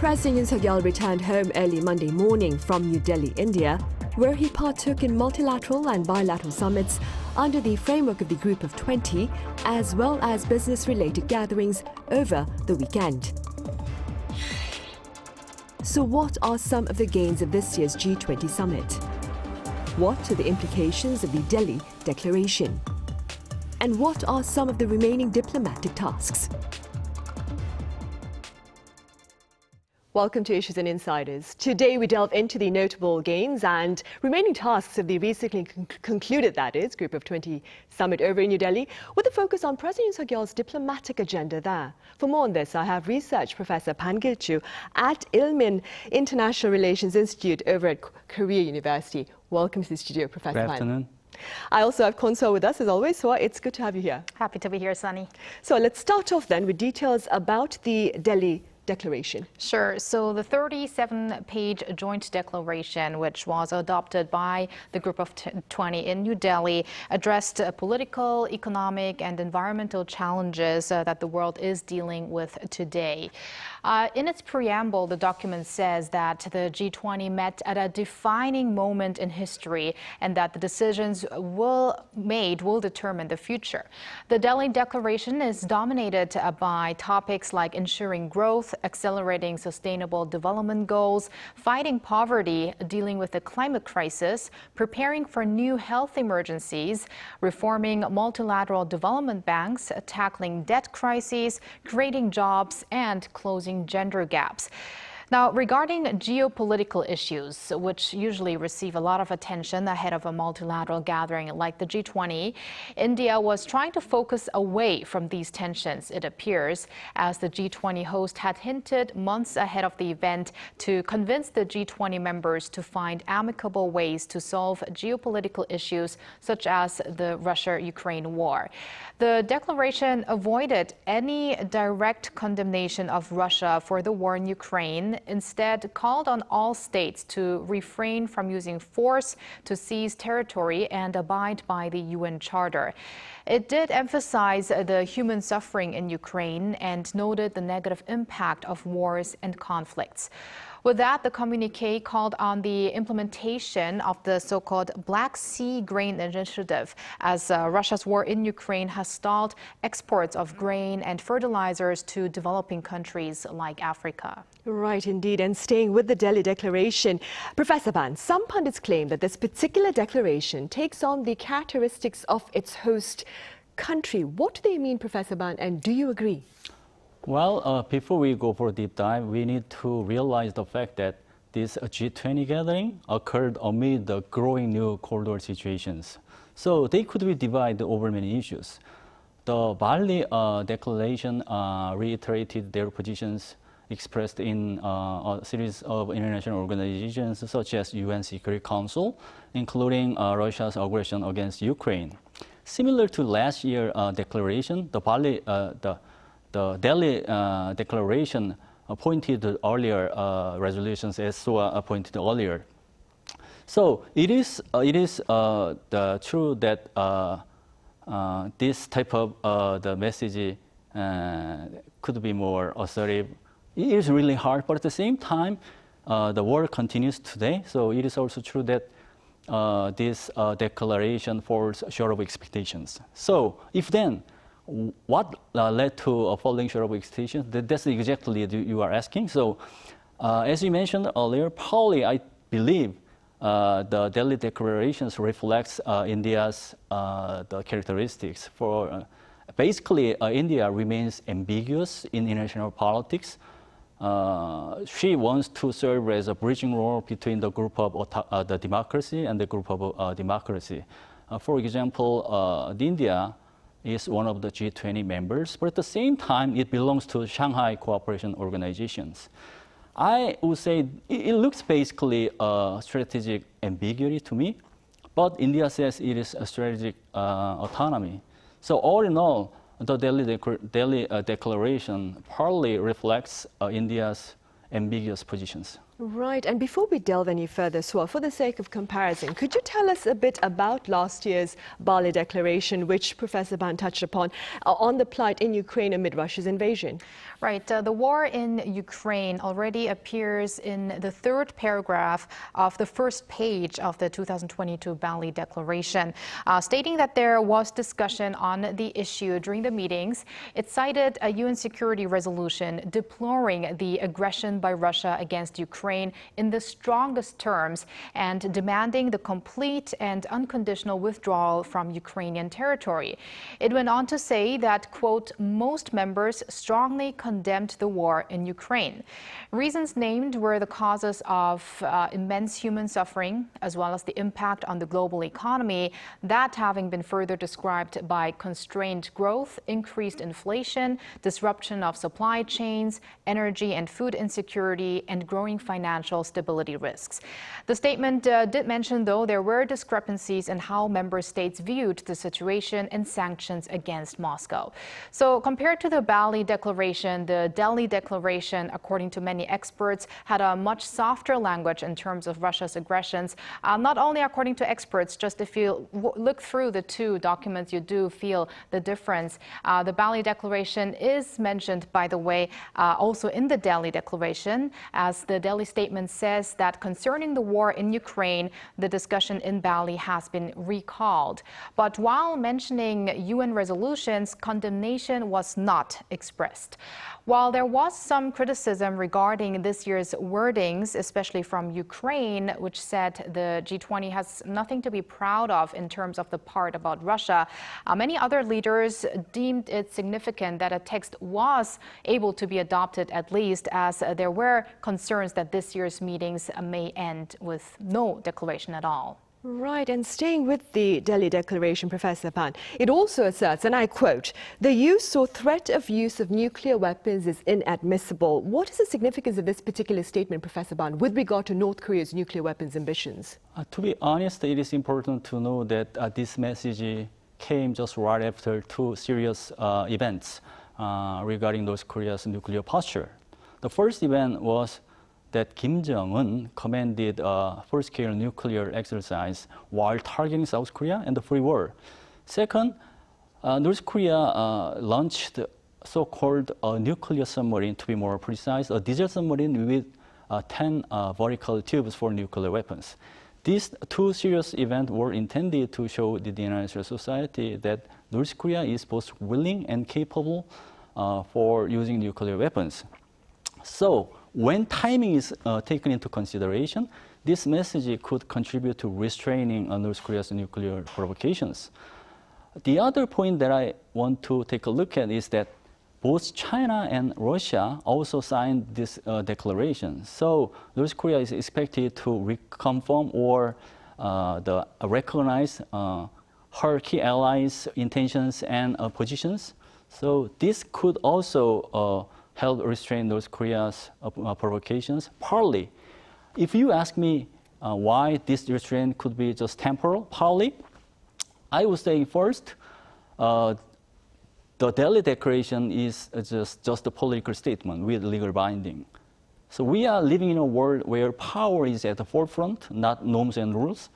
President Yoon Suk Yeol returned home early Monday morning from New Delhi, India, where he partook in multilateral and bilateral summits under the framework of the Group of 20, as well as business-related gatherings over the weekend. So what are some of the gains of this year's G20 summit? What are the implications of the Delhi Declaration? And what are some of the remaining diplomatic tasks? Welcome to Issues and Insiders. Today we delve into the notable gains and remaining tasks of the recently concluded, that is, Group of 20 summit over in New Delhi, with a focus on President Yoon Suk Yeol's diplomatic agenda there. For more on this, I have research professor Pan Gil-chu at Ilmin International Relations Institute over at Korea University. Welcome to the studio, Professor Pan. Good afternoon. I also have Kwon Soa with us, as always. Soa, it's good to have you here. Happy to be here, Sunny. So let's start off then with details about the Delhi Declaration. Sure. So the 37-page joint declaration, which was adopted by the Group of 20 in New Delhi, addressed political, economic, and environmental challenges that the world is dealing with today. In its preamble, the document says that the G20 met at a defining moment in history and that the decisions made will determine the future. The Delhi Declaration is dominated by topics like ensuring growth, accelerating sustainable development goals, fighting poverty, dealing with the climate crisis, preparing for new health emergencies, reforming multilateral development banks, tackling debt crises, creating jobs, and closing gender gaps. Now, regarding geopolitical issues, which usually receive a lot of attention ahead of a multilateral gathering like the G20, India was trying to focus away from these tensions, it appears, as the G20 host had hinted months ahead of the event to convince the G20 members to find amicable ways to solve geopolitical issues such as the Russia-Ukraine war. The declaration avoided any direct condemnation of Russia for the war in Ukraine, instead called on all states to refrain from using force to seize territory and abide by the UN Charter. It did emphasize the human suffering in Ukraine and noted the negative impact of wars and conflicts. With that, the communiqué called on the implementation of the so-called Black Sea Grain Initiative, as Russia's war in Ukraine has stalled exports of grain and fertilizers to developing countries like Africa. Right, indeed. And staying with the Delhi Declaration, Professor Pan, some pundits claim that this particular declaration takes on the characteristics of its host country. What do they mean, Professor Pan, and do you agree? Well, before we go for a deep dive, we need to realize the fact that this G20 gathering occurred amid the growing new Cold War situations. So they could be divided over many issues. The Bali Declaration reiterated their positions expressed in a series of international organizations such as UN Security Council, including Russia's aggression against Ukraine. Similar to last year's declaration, the Delhi Declaration pointed to earlier resolutions, as Soa pointed earlier. So it is true that this type of the message could be more assertive. It is really hard, but at the same time, the war continues today. So it is also true that this declaration falls short of expectations. So if then, what led to falling short of expectations? That's exactly what you are asking. So, as you mentioned earlier, probably I believe the Delhi Declarations reflects India's the characteristics. For basically, India remains ambiguous in international politics. She wants to serve as a bridging role between the group of the democracy and the group of democracy. For example, India is one of the G20 members, but at the same time, it belongs to Shanghai Cooperation Organizations. I would say it looks basically a strategic ambiguity to me, but India says it is a strategic autonomy. So all in all, the Delhi Declaration partly reflects India's ambiguous positions. Right, and before we delve any further, Soa, for the sake of comparison, could you tell us a bit about last year's Bali Declaration, which Professor Ban touched upon, on the plight in Ukraine amid Russia's invasion? Right, the war in Ukraine already appears in the third paragraph of the first page of the 2022 Bali Declaration, stating that there was discussion on the issue during the meetings. It cited a UN security resolution deploring the aggression by Russia against Ukraine in the strongest terms and demanding the complete and unconditional withdrawal from Ukrainian territory. It went on to say that, quote, most members strongly condemned the war in Ukraine. Reasons named were the causes of immense human suffering, as well as the impact on the global economy, that having been further described by constrained growth, increased inflation, disruption of supply chains, energy and food insecurity, and growing financial stability risks. The statement did mention, though, there were discrepancies in how member states viewed the situation and sanctions against Moscow. So compared to the Bali Declaration, the Delhi Declaration, according to many experts, had a much softer language in terms of Russia's aggressions. Not only according to experts, just if you look through the two documents, you do feel the difference. The Bali Declaration is mentioned, by the way, also in the Delhi Declaration, as the Delhi statement says that concerning the war in Ukraine, the discussion in Bali has been recalled. But while mentioning UN resolutions, condemnation was not expressed. While there was some criticism regarding this year's wordings, especially from Ukraine, which said the G20 has nothing to be proud of in terms of the part about Russia, many other leaders deemed it significant that a text was able to be adopted, at least, as there were concerns that this year's meetings may end with no declaration at all. Right, and staying with the Delhi Declaration, Professor Pan, it also asserts, and I quote, the use or threat of use of nuclear weapons is inadmissible. What is the significance of this particular statement, Professor Pan, with regard to North Korea's nuclear weapons ambitions? To be honest, it is important to know that this message came just right after two serious events regarding North Korea's nuclear posture. The first event was that Kim Jong-un commanded a full-scale nuclear exercise while targeting South Korea and the free world. Second, North Korea launched so-called nuclear submarine, to be more precise, a diesel submarine with 10 vertical tubes for nuclear weapons. These two serious events were intended to show the international society that North Korea is both willing and capable for using nuclear weapons. So, when timing is taken into consideration, this message could contribute to restraining North Korea's nuclear provocations. The other point that I want to take a look at is that both China and Russia also signed this declaration. So North Korea is expected to reconfirm or recognize her key allies' intentions and positions. So this could also help restrain North Korea's provocations, partly. If you ask me why this restraint could be just temporal, partly, I would say first, the Delhi Declaration is just a political statement with legal binding. So we are living in a world where power is at the forefront, not norms and rules.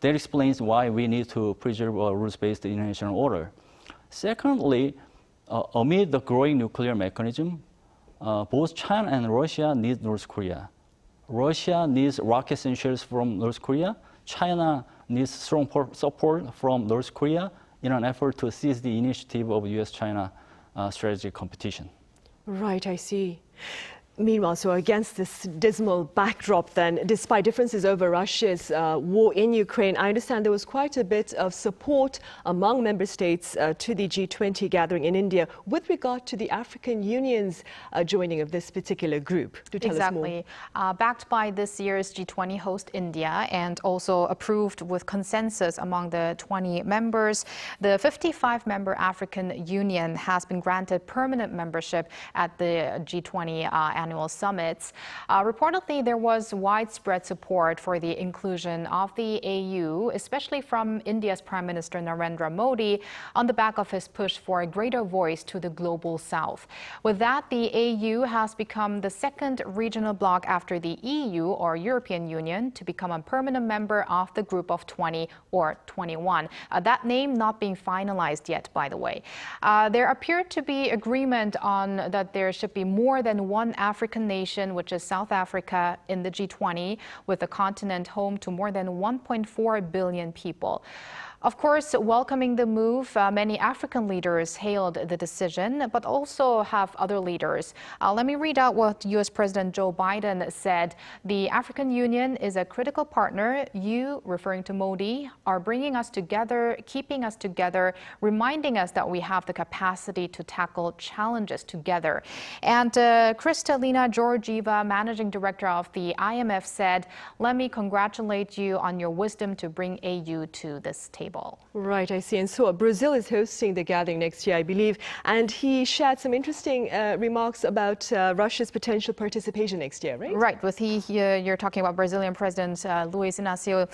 That explains why we need to preserve a rules-based international order. Secondly, amid the growing nuclear mechanism, both China and Russia need North Korea. Russia needs rockets and shells from North Korea. China needs strong support from North Korea in an effort to seize the initiative of US-China strategic competition. Right, I see. Meanwhile, so against this dismal backdrop then, despite differences over Russia's war in Ukraine, I understand there was quite a bit of support among member states to the G20 gathering in India with regard to the African Union's joining of this particular group. Do tell us more. Exactly. Backed by this year's G20 host India and also approved with consensus among the 20 members, the 55-member African Union has been granted permanent membership at the G20 and annual summits. Reportedly, there was widespread support for the inclusion of the AU, especially from India's Prime Minister Narendra Modi, on the back of his push for a greater voice to the global south. With that, the AU has become the second regional bloc after the EU, or European Union, to become a permanent member of the Group of 20 or 21. That name not being finalized yet, by the way. There appeared to be agreement on that there should be more than one African nation, which is South Africa, in the G20, with the continent home to more than 1.4 billion people. Of course, welcoming the move, many African leaders hailed the decision, but also have other leaders. Let me read out what U.S. President Joe Biden said. The African Union is a critical partner. You, referring to Modi, are bringing us together, keeping us together, reminding us that we have the capacity to tackle challenges together. And Kristalina Georgieva, managing director of the IMF, said, "Let me congratulate you on your wisdom to bring AU to this table." Right, I see. And so Brazil is hosting the gathering next year, I believe. And he shared some interesting remarks about Russia's potential participation next year, right? Right. With you're talking about Brazilian President Luiz Inácio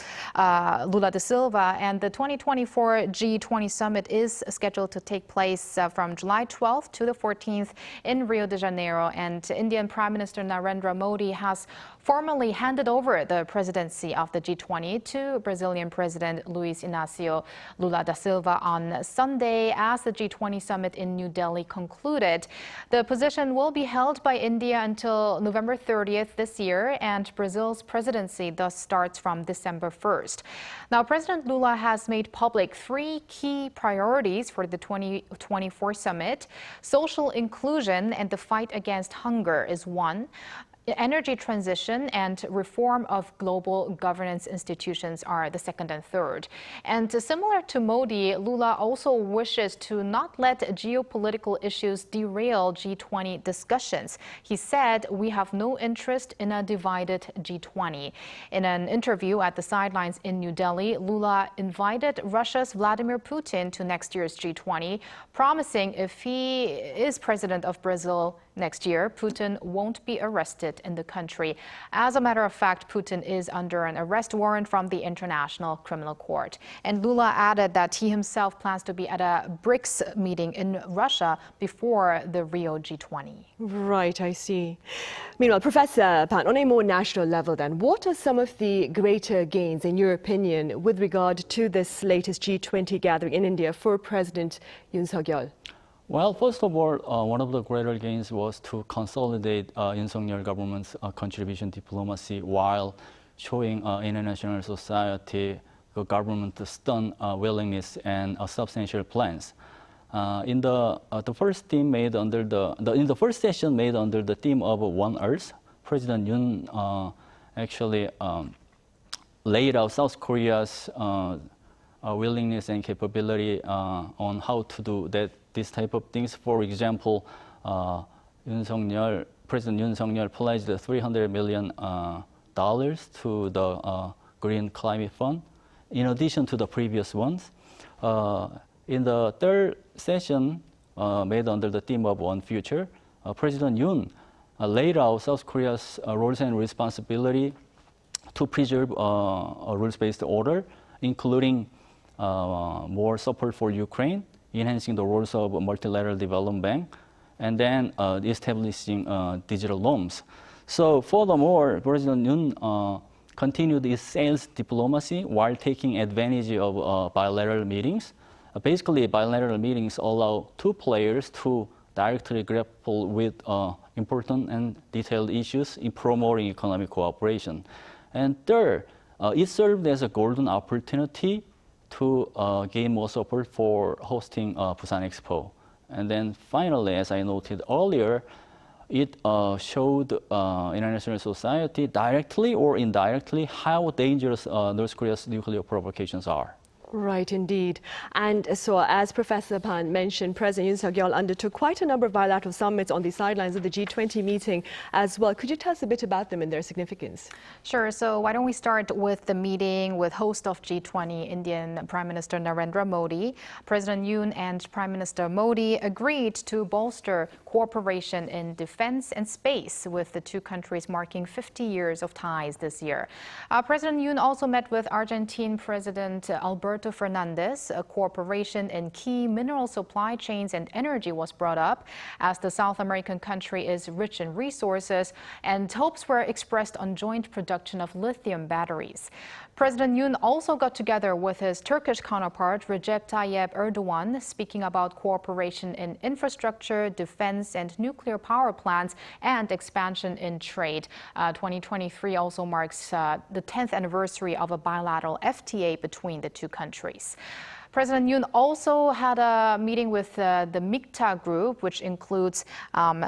Lula da Silva. And the 2024 G20 summit is scheduled to take place from July 12th to the 14th in Rio de Janeiro. And Indian Prime Minister Narendra Modi has formally handed over the presidency of the G20 to Brazilian President Luiz Inácio Lula da Silva on Sunday as the G20 summit in New Delhi concluded. The position will be held by India until November 30th this year, and Brazil's presidency thus starts from December 1st. Now, President Lula has made public three key priorities for the 2024 summit. Social inclusion and the fight against hunger is one. Energy transition and reform of global governance institutions are the second and third. And similar to Modi, Lula also wishes to not let geopolitical issues derail G20 discussions. He said, "We have no interest in a divided G20." In an interview at the sidelines in New Delhi, Lula invited Russia's Vladimir Putin to next year's G20, promising if he is president of Brazil next year, Putin won't be arrested in the country. As a matter of fact, Putin is under an arrest warrant from the International Criminal Court. And Lula added that he himself plans to be at a BRICS meeting in Russia before the Rio G20. Right, I see. Meanwhile, Professor Pan, on a more national level then, what are some of the greater gains, in your opinion, with regard to this latest G20 gathering in India for President Yoon Suk Yeol? Well, first of all, one of the greater gains was to consolidate Yoon Suk Yeol government's contribution diplomacy while showing international society the government's stern willingness and substantial plans. In the first theme made under in the first session made under the theme of One Earth, President Yoon actually laid out South Korea's willingness and capability on how to do this type of things. For example, President Yoon Suk Yeol pledged $300 million to the Green Climate Fund, in addition to the previous ones. In the third session, made under the theme of One Future, President Yoon laid out South Korea's roles and responsibility to preserve a rules-based order, including more support for Ukraine, enhancing the roles of multilateral development bank, and then establishing digital norms. So furthermore, President Yoon continued his sales diplomacy while taking advantage of bilateral meetings. Basically, bilateral meetings allow two players to directly grapple with important and detailed issues in promoting economic cooperation. And third, it served as a golden opportunity to gain more support for hosting Busan Expo. And then finally, as I noted earlier, it showed international society directly or indirectly how dangerous North Korea's nuclear provocations are. Right, indeed. And so, as Professor Pan mentioned, President Yoon Suk Yeol undertook quite a number of bilateral summits on the sidelines of the G20 meeting as well. Could you tell us a bit about them and their significance? Sure. So why don't we start with the meeting with host of G20, Indian Prime Minister Narendra Modi. President Yoon and Prime Minister Modi agreed to bolster cooperation in defense and space, with the two countries marking 50 years of ties this year. President Yoon also met with Argentine President Alberto Fernandez. Cooperation in key mineral supply chains and energy was brought up, as the South American country is rich in resources, and hopes were expressed on joint production of lithium batteries. President Yoon also got together with his Turkish counterpart Recep Tayyip Erdogan, speaking about cooperation in infrastructure, defense, and nuclear power plants, and expansion in trade. 2023 also marks the 10th anniversary of a bilateral FTA between the two countries. President Yoon also had a meeting with the MIKTA group, which includes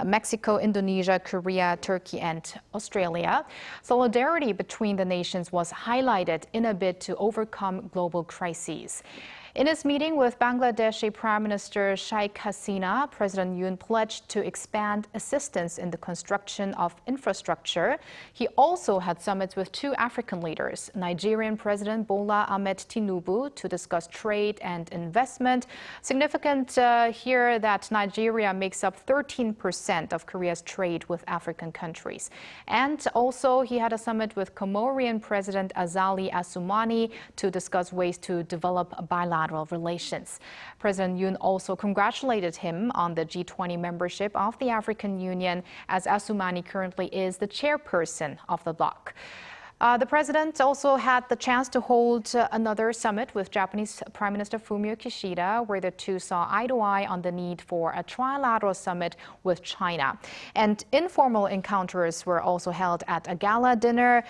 Mexico, Indonesia, Korea, Turkey, and Australia. Solidarity between the nations was highlighted in a bid to overcome global crises. In his meeting with Bangladeshi Prime Minister Sheikh Hasina, President Yoon pledged to expand assistance in the construction of infrastructure. He also had summits with two African leaders, Nigerian President Bola Ahmed Tinubu, to discuss trade and investment. Significant here that Nigeria makes up 13% of Korea's trade with African countries. And also he had a summit with Comorian President Azali Assoumani to discuss ways to develop bilateral relations. President Yoon also congratulated him on the G20 membership of the African Union, as Assoumani currently is the chairperson of the bloc. The president also had the chance to hold another summit with Japanese Prime Minister Fumio Kishida, where the two saw eye to eye on the need for a trilateral summit with China. And informal encounters were also held at a gala dinner.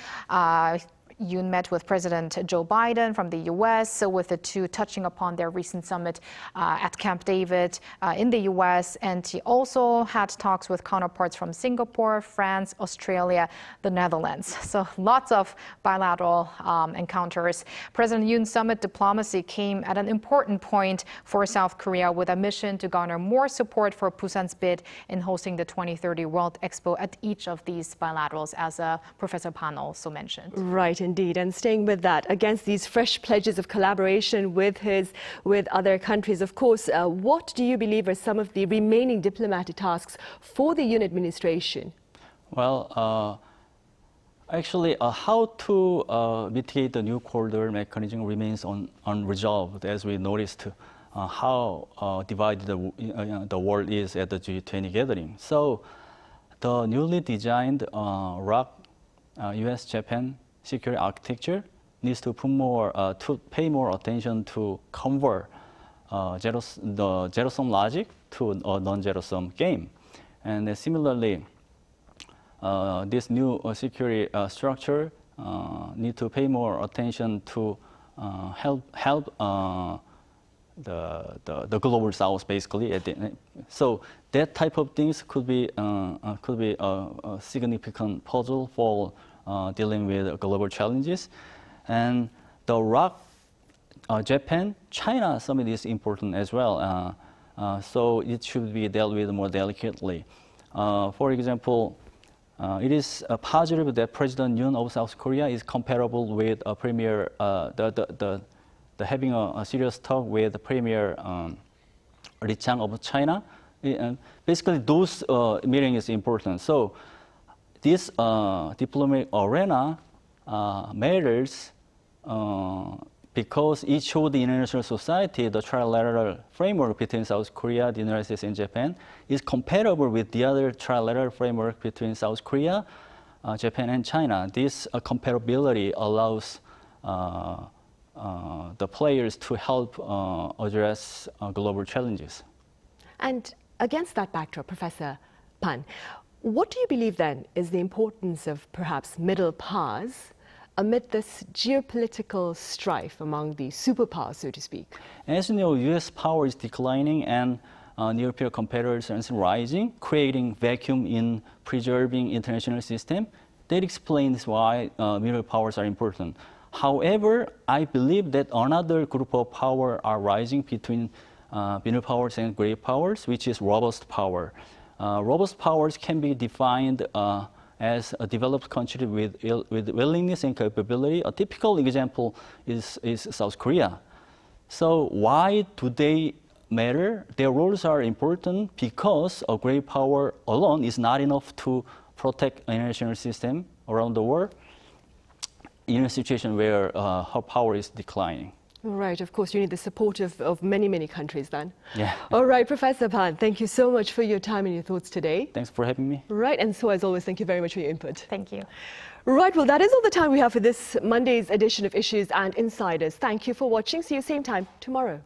Yoon met with President Joe Biden from the U.S., with the two touching upon their recent summit at Camp David in the U.S. And he also had talks with counterparts from Singapore, France, Australia, the Netherlands. So lots of bilateral encounters. President Yoon's summit diplomacy came at an important point for South Korea, with a mission to garner more support for Busan's bid in hosting the 2030 World Expo at each of these bilaterals, as Professor Pan also mentioned. Right. Indeed, and staying with that, against these fresh pledges of collaboration with other countries, of course, what do you believe are some of the remaining diplomatic tasks for the Yoon administration? Well, actually, how to mitigate the new corridor mechanism remains unresolved, as we noticed how divided the world is at the G20 gathering. So, the newly designed ROC U.S.-Japan security architecture needs to pay more attention to convert the zero-sum logic to a non-zero-sum game. And similarly, this new security structure need to pay more attention to help the global south, basically. So that type of things could be a significant puzzle for dealing with global challenges. And the ROC Japan-China summit is important as well. So it should be dealt with more delicately. For example, it is positive that President Yoon of South Korea is comparable with a premier, having a serious talk with the Premier Li Chang of China. Basically, those meeting is important. So this diplomatic arena matters because it showed the international society the trilateral framework between South Korea, the United States, and Japan is comparable with the other trilateral framework between South Korea, Japan, and China. This comparability allows the players to help address global challenges. And against that backdrop, Professor Pan, what do you believe then is the importance of perhaps middle powers amid this geopolitical strife among the superpowers, so to speak? As you know, U.S. power is declining and near-peer competitors are rising, creating vacuum in preserving international system. That explains why middle powers are important. However, I believe that another group of power are rising between middle powers and great powers, which is robust power. Robust powers can be defined as a developed country with willingness and capability. A typical example is South Korea. So why do they matter. Their roles are important because a great power alone is not enough to protect an international system around the world in a situation where her power is declining. Right, of course, you need the support of many, many countries then. Yeah. All right, Professor Pan, thank you so much for your time and your thoughts today. Thanks for having me. Right, and so as always, thank you very much for your input. Thank you. Right, well, that is all the time we have for this Monday's edition of Issues and Insiders. Thank you for watching. See you same time tomorrow.